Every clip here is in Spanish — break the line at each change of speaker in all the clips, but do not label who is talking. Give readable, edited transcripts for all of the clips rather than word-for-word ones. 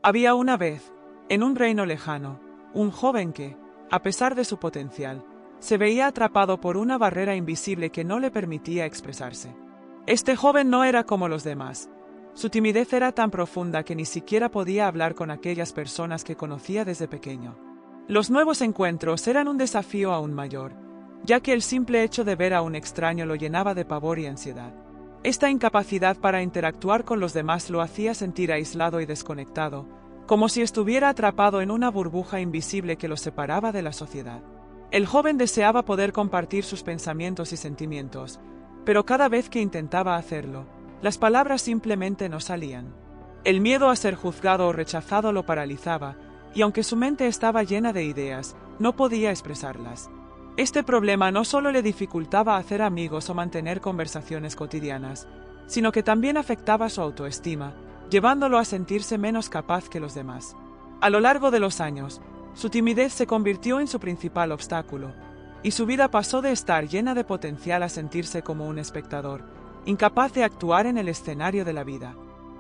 Había una vez, en un reino lejano, un joven que, a pesar de su potencial, se veía atrapado por una barrera invisible que no le permitía expresarse. Este joven no era como los demás. Su timidez era tan profunda que ni siquiera podía hablar con aquellas personas que conocía desde pequeño. Los nuevos encuentros eran un desafío aún mayor, ya que el simple hecho de ver a un extraño lo llenaba de pavor y ansiedad. Esta incapacidad para interactuar con los demás lo hacía sentir aislado y desconectado, como si estuviera atrapado en una burbuja invisible que lo separaba de la sociedad. El joven deseaba poder compartir sus pensamientos y sentimientos, pero cada vez que intentaba hacerlo, las palabras simplemente no salían. El miedo a ser juzgado o rechazado lo paralizaba, y aunque su mente estaba llena de ideas, no podía expresarlas. Este problema no solo le dificultaba hacer amigos o mantener conversaciones cotidianas, sino que también afectaba su autoestima, llevándolo a sentirse menos capaz que los demás. A lo largo de los años, su timidez se convirtió en su principal obstáculo, y su vida pasó de estar llena de potencial a sentirse como un espectador, incapaz de actuar en el escenario de la vida.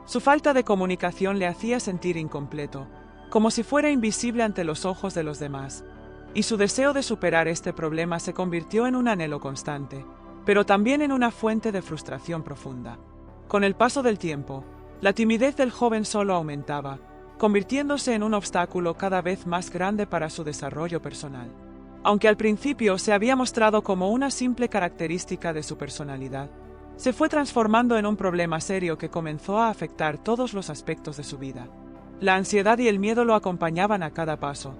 Su falta de comunicación le hacía sentir incompleto, como si fuera invisible ante los ojos de los demás, y su deseo de superar este problema se convirtió en un anhelo constante, pero también en una fuente de frustración profunda. Con el paso del tiempo, la timidez del joven solo aumentaba, convirtiéndose en un obstáculo cada vez más grande para su desarrollo personal. Aunque al principio se había mostrado como una simple característica de su personalidad, se fue transformando en un problema serio que comenzó a afectar todos los aspectos de su vida. La ansiedad y el miedo lo acompañaban a cada paso,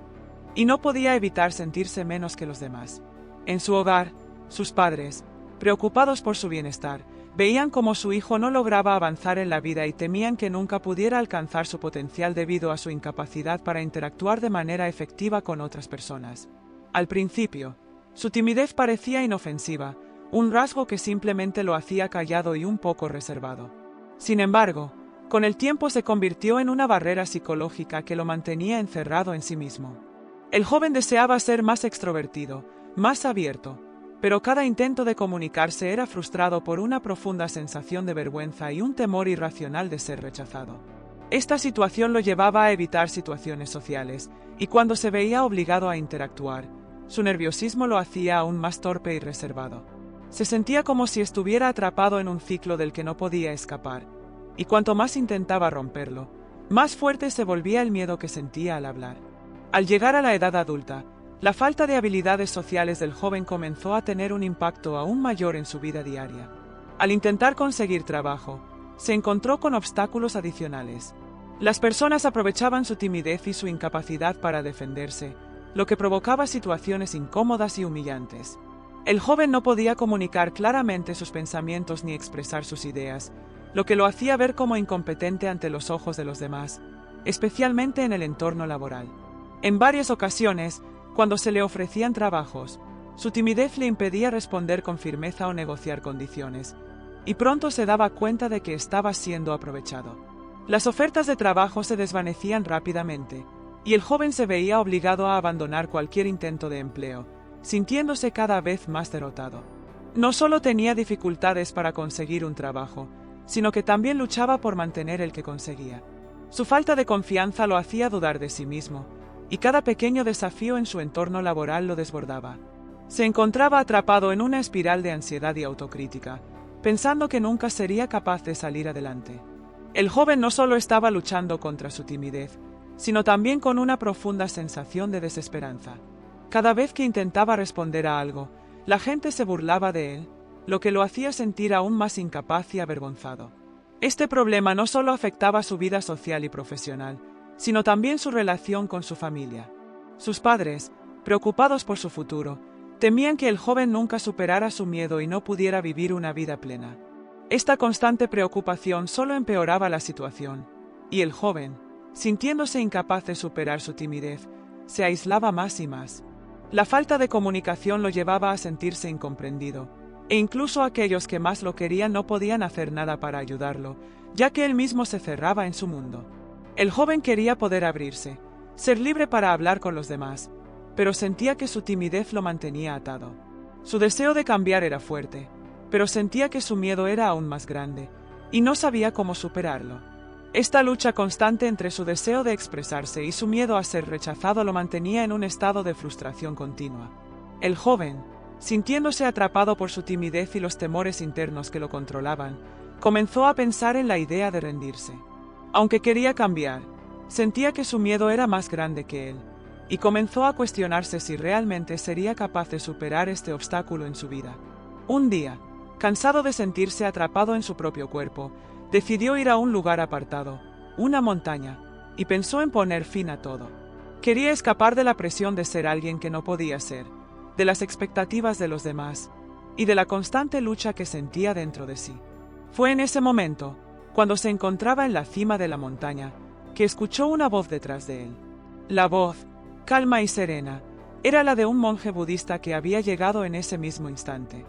y no podía evitar sentirse menos que los demás. En su hogar, sus padres, preocupados por su bienestar, veían cómo su hijo no lograba avanzar en la vida y temían que nunca pudiera alcanzar su potencial debido a su incapacidad para interactuar de manera efectiva con otras personas. Al principio, su timidez parecía inofensiva, un rasgo que simplemente lo hacía callado y un poco reservado. Sin embargo, con el tiempo se convirtió en una barrera psicológica que lo mantenía encerrado en sí mismo. El joven deseaba ser más extrovertido, más abierto, pero cada intento de comunicarse era frustrado por una profunda sensación de vergüenza y un temor irracional de ser rechazado. Esta situación lo llevaba a evitar situaciones sociales, y cuando se veía obligado a interactuar, su nerviosismo lo hacía aún más torpe y reservado. Se sentía como si estuviera atrapado en un ciclo del que no podía escapar, y cuanto más intentaba romperlo, más fuerte se volvía el miedo que sentía al hablar. Al llegar a la edad adulta, la falta de habilidades sociales del joven comenzó a tener un impacto aún mayor en su vida diaria. Al intentar conseguir trabajo, se encontró con obstáculos adicionales. Las personas aprovechaban su timidez y su incapacidad para defenderse, lo que provocaba situaciones incómodas y humillantes. El joven no podía comunicar claramente sus pensamientos ni expresar sus ideas, lo que lo hacía ver como incompetente ante los ojos de los demás, especialmente en el entorno laboral. En varias ocasiones, cuando se le ofrecían trabajos, su timidez le impedía responder con firmeza o negociar condiciones, y pronto se daba cuenta de que estaba siendo aprovechado. Las ofertas de trabajo se desvanecían rápidamente, y el joven se veía obligado a abandonar cualquier intento de empleo, sintiéndose cada vez más derrotado. No solo tenía dificultades para conseguir un trabajo, sino que también luchaba por mantener el que conseguía. Su falta de confianza lo hacía dudar de sí mismo, y cada pequeño desafío en su entorno laboral lo desbordaba. Se encontraba atrapado en una espiral de ansiedad y autocrítica, pensando que nunca sería capaz de salir adelante. El joven no solo estaba luchando contra su timidez, sino también con una profunda sensación de desesperanza. Cada vez que intentaba responder a algo, la gente se burlaba de él, lo que lo hacía sentir aún más incapaz y avergonzado. Este problema no solo afectaba su vida social y profesional, sino también su relación con su familia. Sus padres, preocupados por su futuro, temían que el joven nunca superara su miedo y no pudiera vivir una vida plena. Esta constante preocupación solo empeoraba la situación, y el joven, sintiéndose incapaz de superar su timidez, se aislaba más y más. La falta de comunicación lo llevaba a sentirse incomprendido, e incluso aquellos que más lo querían no podían hacer nada para ayudarlo, ya que él mismo se cerraba en su mundo. El joven quería poder abrirse, ser libre para hablar con los demás, pero sentía que su timidez lo mantenía atado. Su deseo de cambiar era fuerte, pero sentía que su miedo era aún más grande, y no sabía cómo superarlo. Esta lucha constante entre su deseo de expresarse y su miedo a ser rechazado lo mantenía en un estado de frustración continua. El joven, sintiéndose atrapado por su timidez y los temores internos que lo controlaban, comenzó a pensar en la idea de rendirse. Aunque quería cambiar, sentía que su miedo era más grande que él, y comenzó a cuestionarse si realmente sería capaz de superar este obstáculo en su vida. Un día, cansado de sentirse atrapado en su propio cuerpo, decidió ir a un lugar apartado, una montaña, y pensó en poner fin a todo. Quería escapar de la presión de ser alguien que no podía ser, de las expectativas de los demás, y de la constante lucha que sentía dentro de sí. Fue en ese momento, cuando se encontraba en la cima de la montaña, que escuchó una voz detrás de él. La voz, calma y serena, era la de un monje budista que había llegado en ese mismo instante.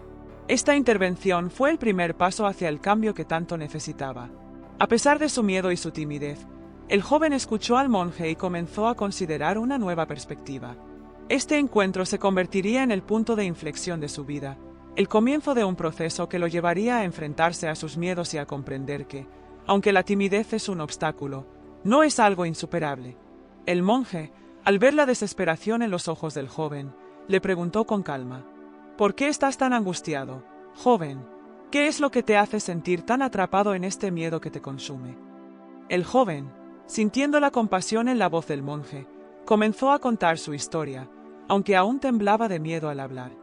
Esta intervención fue el primer paso hacia el cambio que tanto necesitaba. A pesar de su miedo y su timidez, el joven escuchó al monje y comenzó a considerar una nueva perspectiva. Este encuentro se convertiría en el punto de inflexión de su vida, el comienzo de un proceso que lo llevaría a enfrentarse a sus miedos y a comprender que, aunque la timidez es un obstáculo, no es algo insuperable. El monje, al ver la desesperación en los ojos del joven, le preguntó con calma: ¿por qué estás tan angustiado, joven? ¿Qué es lo que te hace sentir tan atrapado en este miedo que te consume? El joven, sintiendo la compasión en la voz del monje, comenzó a contar su historia, aunque aún temblaba de miedo al hablar.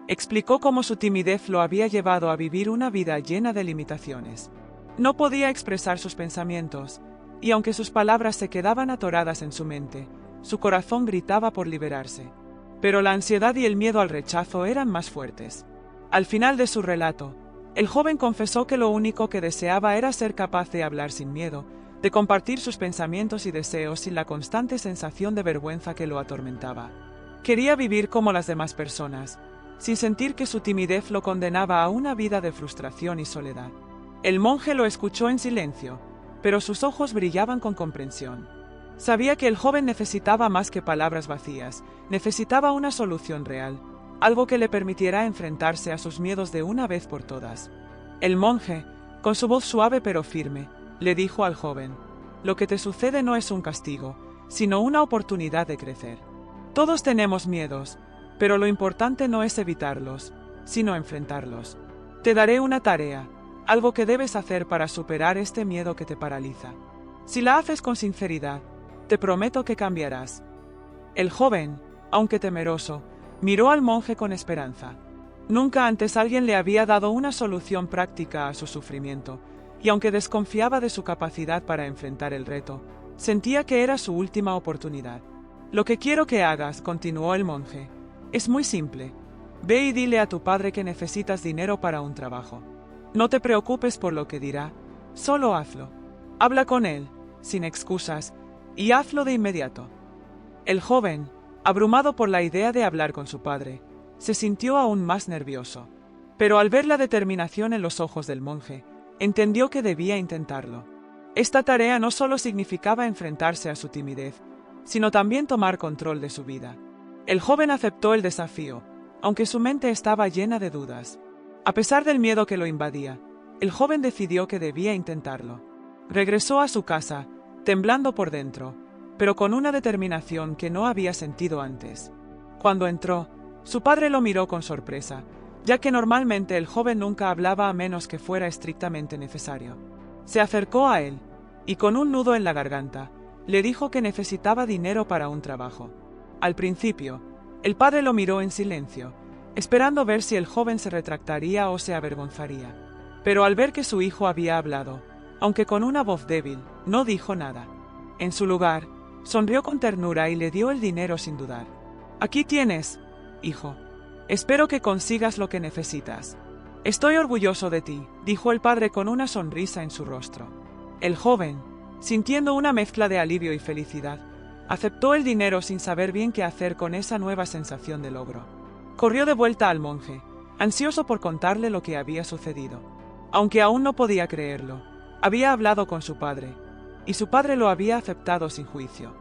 Explicó cómo su timidez lo había llevado a vivir una vida llena de limitaciones. No podía expresar sus pensamientos, y aunque sus palabras se quedaban atoradas en su mente, su corazón gritaba por liberarse. Pero la ansiedad y el miedo al rechazo eran más fuertes. Al final de su relato, el joven confesó que lo único que deseaba era ser capaz de hablar sin miedo, de compartir sus pensamientos y deseos sin la constante sensación de vergüenza que lo atormentaba. Quería vivir como las demás personas, sin sentir que su timidez lo condenaba a una vida de frustración y soledad. El monje lo escuchó en silencio, pero sus ojos brillaban con comprensión. Sabía que el joven necesitaba más que palabras vacías, necesitaba una solución real, algo que le permitiera enfrentarse a sus miedos de una vez por todas. El monje, con su voz suave pero firme, le dijo al joven: lo que te sucede no es un castigo, sino una oportunidad de crecer. Todos tenemos miedos, pero lo importante no es evitarlos, sino enfrentarlos. Te daré una tarea, algo que debes hacer para superar este miedo que te paraliza. Si la haces con sinceridad, te prometo que cambiarás. El joven, aunque temeroso, miró al monje con esperanza. Nunca antes alguien le había dado una solución práctica a su sufrimiento, y aunque desconfiaba de su capacidad para enfrentar el reto, sentía que era su última oportunidad. Lo que quiero que hagas, continuó el monje, es muy simple. Ve y dile a tu padre que necesitas dinero para un trabajo. No te preocupes por lo que dirá, solo hazlo. Habla con él, sin excusas, y hazlo de inmediato. El joven, abrumado por la idea de hablar con su padre, se sintió aún más nervioso. Pero al ver la determinación en los ojos del monje, entendió que debía intentarlo. Esta tarea no solo significaba enfrentarse a su timidez, sino también tomar control de su vida. El joven aceptó el desafío, aunque su mente estaba llena de dudas. A pesar del miedo que lo invadía, el joven decidió que debía intentarlo. Regresó a su casa, temblando por dentro, pero con una determinación que no había sentido antes. Cuando entró, su padre lo miró con sorpresa, ya que normalmente el joven nunca hablaba a menos que fuera estrictamente necesario. Se acercó a él, y con un nudo en la garganta, le dijo que necesitaba dinero para un trabajo. Al principio, el padre lo miró en silencio, esperando ver si el joven se retractaría o se avergonzaría. Pero al ver que su hijo había hablado, aunque con una voz débil, no dijo nada. En su lugar, sonrió con ternura y le dio el dinero sin dudar. Aquí tienes, hijo. Espero que consigas lo que necesitas. Estoy orgulloso de ti, dijo el padre con una sonrisa en su rostro. El joven, sintiendo una mezcla de alivio y felicidad, aceptó el dinero sin saber bien qué hacer con esa nueva sensación de logro. Corrió de vuelta al monje, ansioso por contarle lo que había sucedido. Aunque aún no podía creerlo, había hablado con su padre, y su padre lo había aceptado sin juicio.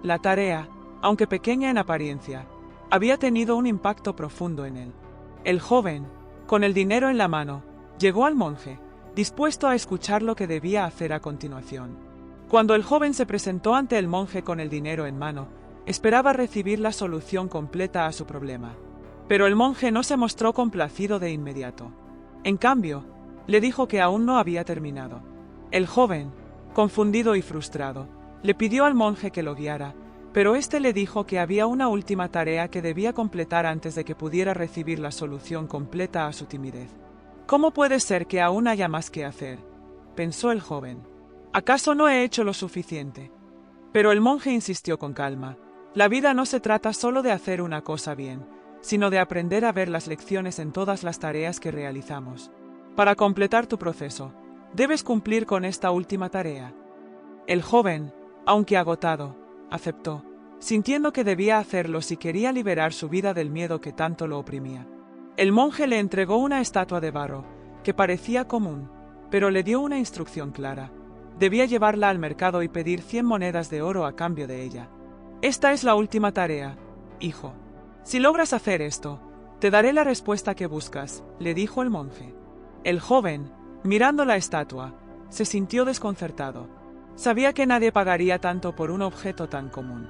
La tarea, aunque pequeña en apariencia, había tenido un impacto profundo en él. El joven, con el dinero en la mano, llegó al monje, dispuesto a escuchar lo que debía hacer a continuación. Cuando el joven se presentó ante el monje con el dinero en mano, esperaba recibir la solución completa a su problema. Pero el monje no se mostró complacido de inmediato. En cambio, le dijo que aún no había terminado. El joven, confundido y frustrado, le pidió al monje que lo guiara, pero éste le dijo que había una última tarea que debía completar antes de que pudiera recibir la solución completa a su timidez. ¿Cómo puede ser que aún haya más que hacer?, pensó el joven. ¿Acaso no he hecho lo suficiente? Pero el monje insistió con calma. La vida no se trata solo de hacer una cosa bien, sino de aprender a ver las lecciones en todas las tareas que realizamos. Para completar tu proceso, debes cumplir con esta última tarea. El joven, aunque agotado, aceptó, sintiendo que debía hacerlo si quería liberar su vida del miedo que tanto lo oprimía. El monje le entregó una estatua de barro, que parecía común, pero le dio una instrucción clara. Debía llevarla al mercado y pedir 100 monedas de oro a cambio de ella. Esta es la última tarea, hijo. Si logras hacer esto, te daré la respuesta que buscas, le dijo el monje. El joven, mirando la estatua, se sintió desconcertado. Sabía que nadie pagaría tanto por un objeto tan común.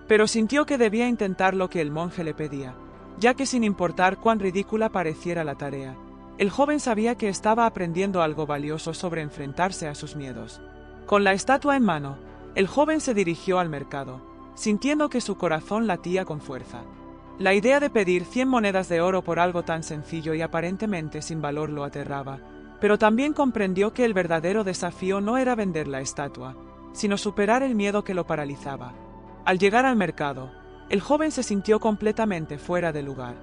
Pero sintió que debía intentar lo que el monje le pedía, ya que sin importar cuán ridícula pareciera la tarea, el joven sabía que estaba aprendiendo algo valioso sobre enfrentarse a sus miedos. Con la estatua en mano, el joven se dirigió al mercado, sintiendo que su corazón latía con fuerza. La idea de pedir 100 monedas de oro por algo tan sencillo y aparentemente sin valor lo aterraba, pero también comprendió que el verdadero desafío no era vender la estatua, sino superar el miedo que lo paralizaba. Al llegar al mercado, el joven se sintió completamente fuera de lugar.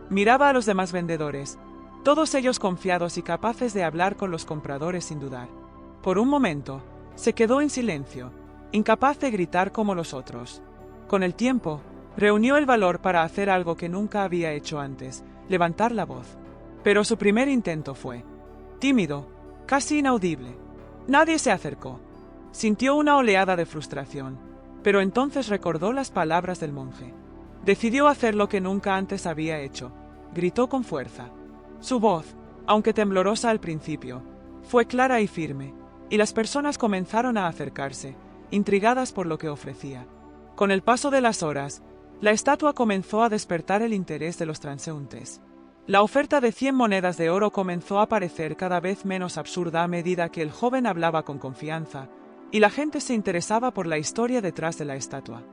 Miraba a los demás vendedores, todos ellos confiados y capaces de hablar con los compradores sin dudar. Por un momento, se quedó en silencio, incapaz de gritar como los otros. Con el tiempo, reunió el valor para hacer algo que nunca había hecho antes, levantar la voz. Pero su primer intento fue tímido, casi inaudible. Nadie se acercó. Sintió una oleada de frustración, pero entonces recordó las palabras del monje. Decidió hacer lo que nunca antes había hecho. Gritó con fuerza. Su voz, aunque temblorosa al principio, fue clara y firme, y las personas comenzaron a acercarse, intrigadas por lo que ofrecía. Con el paso de las horas, la estatua comenzó a despertar el interés de los transeúntes. La oferta de 100 monedas de oro comenzó a parecer cada vez menos absurda a medida que el joven hablaba con confianza, y la gente se interesaba por la historia detrás de la estatua.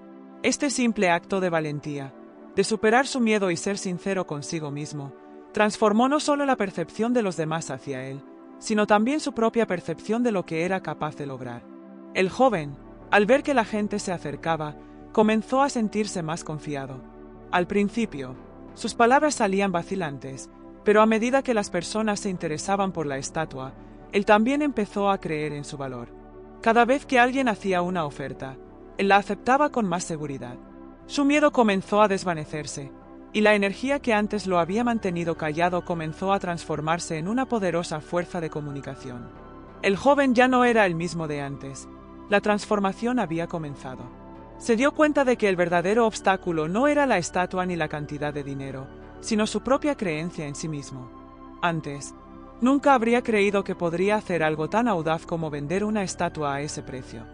Este simple acto de valentía, de superar su miedo y ser sincero consigo mismo, transformó no solo la percepción de los demás hacia él, sino también su propia percepción de lo que era capaz de lograr. El joven, al ver que la gente se acercaba, comenzó a sentirse más confiado. Al principio, sus palabras salían vacilantes, pero a medida que las personas se interesaban por la estatua, él también empezó a creer en su valor. Cada vez que alguien hacía una oferta, él la aceptaba con más seguridad. Su miedo comenzó a desvanecerse, y la energía que antes lo había mantenido callado comenzó a transformarse en una poderosa fuerza de comunicación. El joven ya no era el mismo de antes. La transformación había comenzado. Se dio cuenta de que el verdadero obstáculo no era la estatua ni la cantidad de dinero, sino su propia creencia en sí mismo. Antes, nunca habría creído que podría hacer algo tan audaz como vender una estatua a ese precio.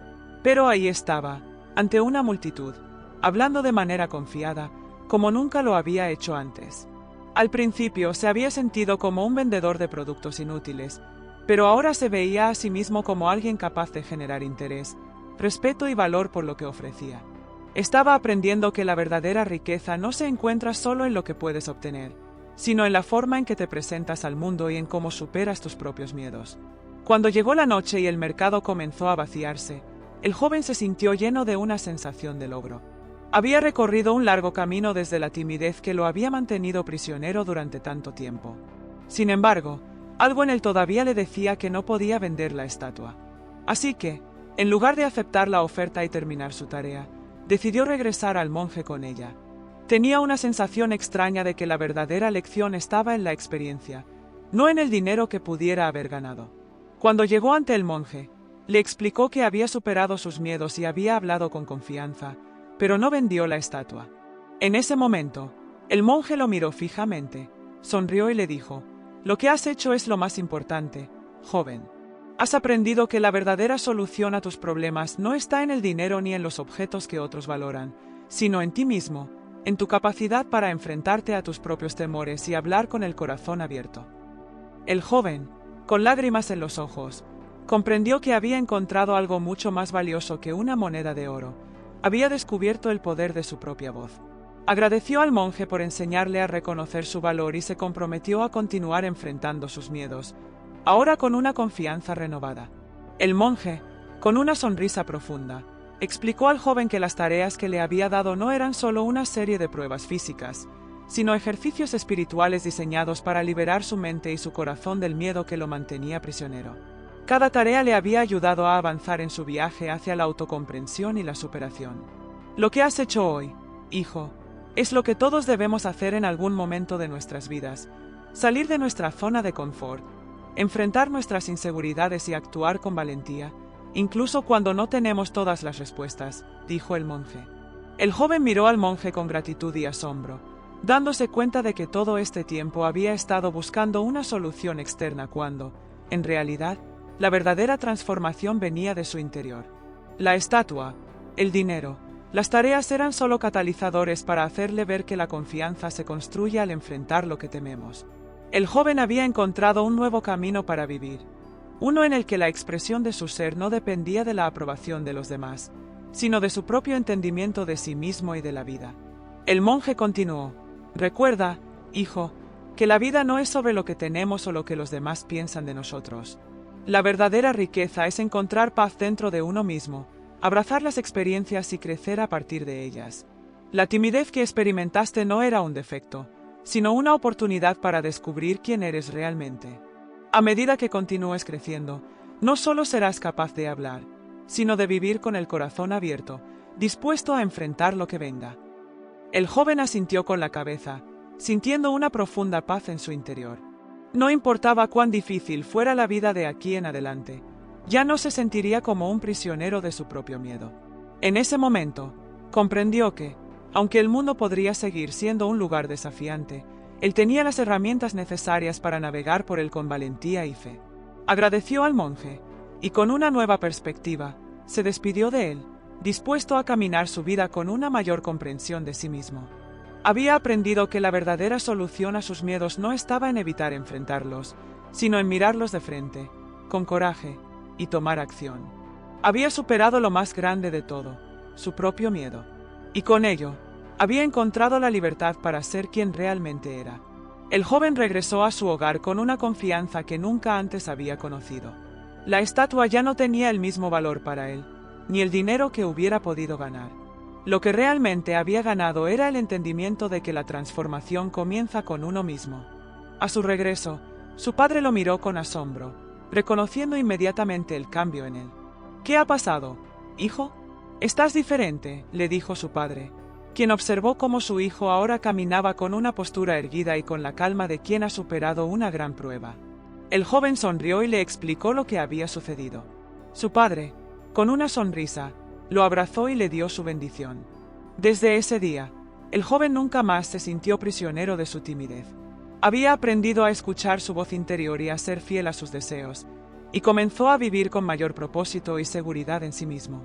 Pero ahí estaba, ante una multitud, hablando de manera confiada, como nunca lo había hecho antes. Al principio se había sentido como un vendedor de productos inútiles, pero ahora se veía a sí mismo como alguien capaz de generar interés, respeto y valor por lo que ofrecía. Estaba aprendiendo que la verdadera riqueza no se encuentra solo en lo que puedes obtener, sino en la forma en que te presentas al mundo y en cómo superas tus propios miedos. Cuando llegó la noche y el mercado comenzó a vaciarse, el joven se sintió lleno de una sensación de logro. Había recorrido un largo camino desde la timidez que lo había mantenido prisionero durante tanto tiempo. Sin embargo, algo en él todavía le decía que no podía vender la estatua. Así que, en lugar de aceptar la oferta y terminar su tarea, decidió regresar al monje con ella. Tenía una sensación extraña de que la verdadera lección estaba en la experiencia, no en el dinero que pudiera haber ganado. Cuando llegó ante el monje, le explicó que había superado sus miedos y había hablado con confianza, pero no vendió la estatua. En ese momento, el monje lo miró fijamente, sonrió y le dijo: «Lo que has hecho es lo más importante, joven. Has aprendido que la verdadera solución a tus problemas no está en el dinero ni en los objetos que otros valoran, sino en ti mismo, en tu capacidad para enfrentarte a tus propios temores y hablar con el corazón abierto. El joven, con lágrimas en los ojos, comprendió que había encontrado algo mucho más valioso que una moneda de oro. Había descubierto el poder de su propia voz. Agradeció al monje por enseñarle a reconocer su valor y se comprometió a continuar enfrentando sus miedos, ahora con una confianza renovada. El monje, con una sonrisa profunda, explicó al joven que las tareas que le había dado no eran solo una serie de pruebas físicas, sino ejercicios espirituales diseñados para liberar su mente y su corazón del miedo que lo mantenía prisionero. Cada tarea le había ayudado a avanzar en su viaje hacia la autocomprensión y la superación. Lo que has hecho hoy, hijo, es lo que todos debemos hacer en algún momento de nuestras vidas: salir de nuestra zona de confort, enfrentar nuestras inseguridades y actuar con valentía, incluso cuando no tenemos todas las respuestas, dijo el monje. El joven miró al monje con gratitud y asombro, dándose cuenta de que todo este tiempo había estado buscando una solución externa cuando, en realidad, la verdadera transformación venía de su interior. La estatua, el dinero, las tareas eran solo catalizadores para hacerle ver que la confianza se construye al enfrentar lo que tememos. El joven había encontrado un nuevo camino para vivir, uno en el que la expresión de su ser no dependía de la aprobación de los demás, sino de su propio entendimiento de sí mismo y de la vida. El monje continuó: recuerda, hijo, que la vida no es sobre lo que tenemos o lo que los demás piensan de nosotros. La verdadera riqueza es encontrar paz dentro de uno mismo, abrazar las experiencias y crecer a partir de ellas. La timidez que experimentaste no era un defecto, sino una oportunidad para descubrir quién eres realmente. A medida que continúes creciendo, no solo serás capaz de hablar, sino de vivir con el corazón abierto, dispuesto a enfrentar lo que venga. El joven asintió con la cabeza, sintiendo una profunda paz en su interior. No importaba cuán difícil fuera la vida de aquí en adelante, ya no se sentiría como un prisionero de su propio miedo. En ese momento, comprendió que, aunque el mundo podría seguir siendo un lugar desafiante, él tenía las herramientas necesarias para navegar por él con valentía y fe. Agradeció al monje, y con una nueva perspectiva, se despidió de él, dispuesto a caminar su vida con una mayor comprensión de sí mismo. Había aprendido que la verdadera solución a sus miedos no estaba en evitar enfrentarlos, sino en mirarlos de frente, con coraje, y tomar acción. Había superado lo más grande de todo, su propio miedo. Y con ello, había encontrado la libertad para ser quien realmente era. El joven regresó a su hogar con una confianza que nunca antes había conocido. La estatua ya no tenía el mismo valor para él, ni el dinero que hubiera podido ganar. Lo que realmente había ganado era el entendimiento de que la transformación comienza con uno mismo. A su regreso, su padre lo miró con asombro, reconociendo inmediatamente el cambio en él. ¿Qué ha pasado, hijo? Estás diferente, le dijo su padre, quien observó cómo su hijo ahora caminaba con una postura erguida y con la calma de quien ha superado una gran prueba. El joven sonrió y le explicó lo que había sucedido. Su padre, con una sonrisa, lo abrazó y le dio su bendición. Desde ese día, el joven nunca más se sintió prisionero de su timidez. Había aprendido a escuchar su voz interior y a ser fiel a sus deseos, y comenzó a vivir con mayor propósito y seguridad en sí mismo.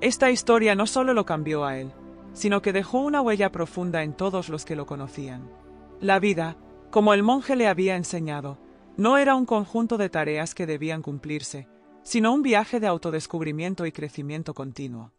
Esta historia no solo lo cambió a él, sino que dejó una huella profunda en todos los que lo conocían. La vida, como el monje le había enseñado, no era un conjunto de tareas que debían cumplirse, sino un viaje de autodescubrimiento y crecimiento continuo.